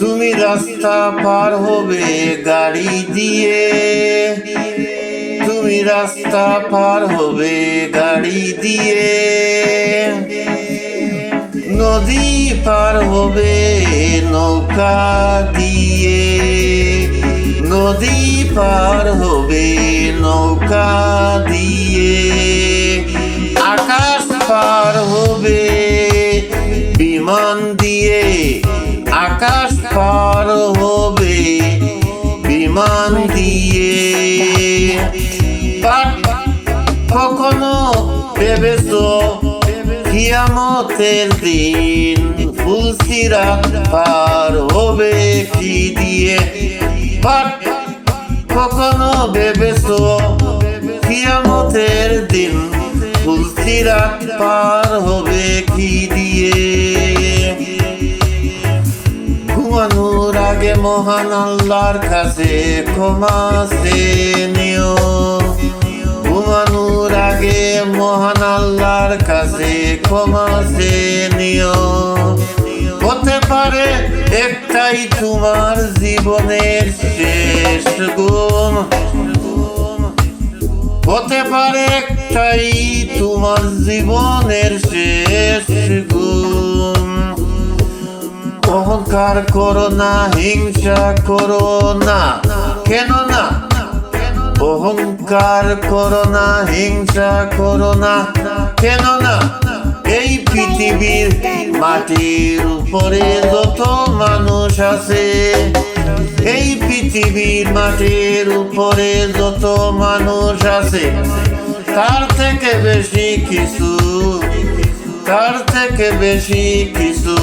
তুমি রাস্তা পার হবে গাড়ি দিয়ে, তুমি রাস্তা পার হবে গাড়ি দিয়ে, নদী পার হবে নৌকা দিয়ে, নদী পার হবে নৌকা দিয়ে, আকাশ পার হবে বিমান দিয়ে, আকাশ পার হবে বিমান দিয়ে। কখনো ভেবেছো কিয়ামতের দিন ফুলসিরাত পার হবে কি দিয়ে? কখনো ভেবেছো কিয়ামতের দিন ফুলসিরাত পার হবে কি দিয়ে? ঘুমানোর আগে মহান আল্লাহর কাছে ক্ষমা চেয়ে নিও, ঘুমানোর আগে মহান আল্লাহর কাছে ক্ষমা চেয়ে নিও। হতে পারে একটাই তোমার জীবনের শেষ গুণ, হতে পারে একটাই তোমার জীবনের শেষ গুণ। অহংকার করো না, হিংসা করো না, কেন না? অহংকার করো না, হিংসা করো না, কেন না? এই পৃথিবীর মাটির উপরে যত মানুষ আছে, এই পৃথিবীর মাটির উপরে যত মানুষ আছে, তার থেকে বেশি কিছু, তার থেকে বেশি কিছু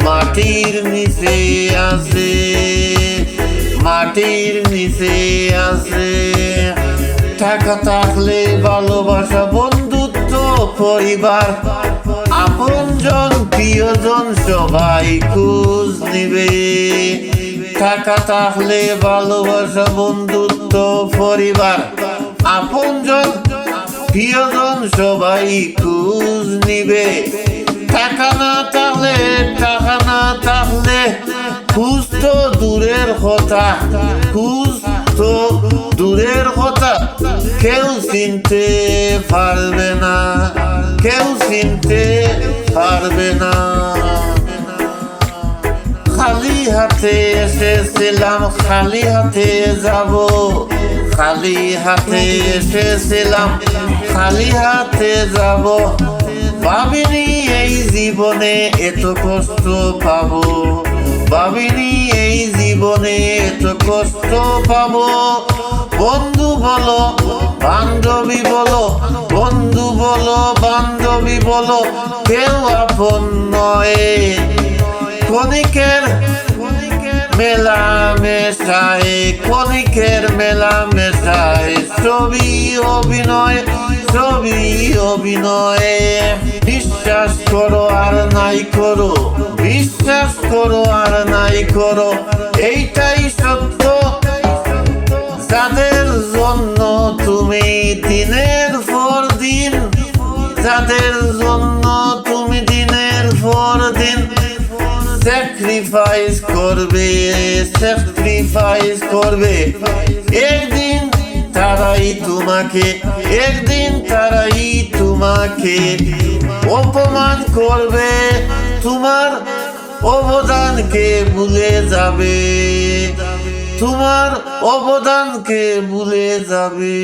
মাটির নিচে আছে, মাটির নিচে আছে। টাকা থাকলে ভালোবাসা, বন্ধুত্ব, পরিবার, আপনজন, প্রিয়জন সবাই খোঁজ নিবে। টাকা থাকলে ভালোবাসা, বন্ধুত্ব, পরিবার, আপনজন, প্রিয়জন সবাই খোঁজ নিবে। টাকা না থাকলে, টাকা না থাকলে খোঁজ তো দূরের কথা, খোঁজ তো দূরের কথা, কেউ চিনতে পারবে না, কেউ চিনতে পারবে না। খালি হাতে এসেছিলাম, খালি হাতে যাব, খালি হাতে এসেছিলাম, খালি হাতে যাব। ভাবিনি এই জীবনে এত কষ্ট পাবো, ভাবিনি এই জীবনে এত কষ্ট পাবো। বন্ধু বলো, বান্ধবী বলো, বন্ধু বলো, বান্ধবী বলো, কেউ আপন নয়। ক্ষণিকের মেলা মেশায়, ক্ষণিকের মেলা মেশায়, ছবি অভিনয়, ছবি অভিনয়। বিশ্বাস করো আর নাই করো, বিশ্বাস করো আর নাই করো, এইটাই সত্য। যাদের জন্য তুমি দিনের পর দিন, যাদের জন্য তুমি দিনের পর দিন স্যাক্রিফাইস করবে, স্যাক্রিফাইস করবে, একদিন তারাই তোমাকে, একদিন তারাই তোমাকে অপমান করবে, তোমার অবদানকে ভুলে যাবে, তোমার অবদানকে ভুলে যাবে।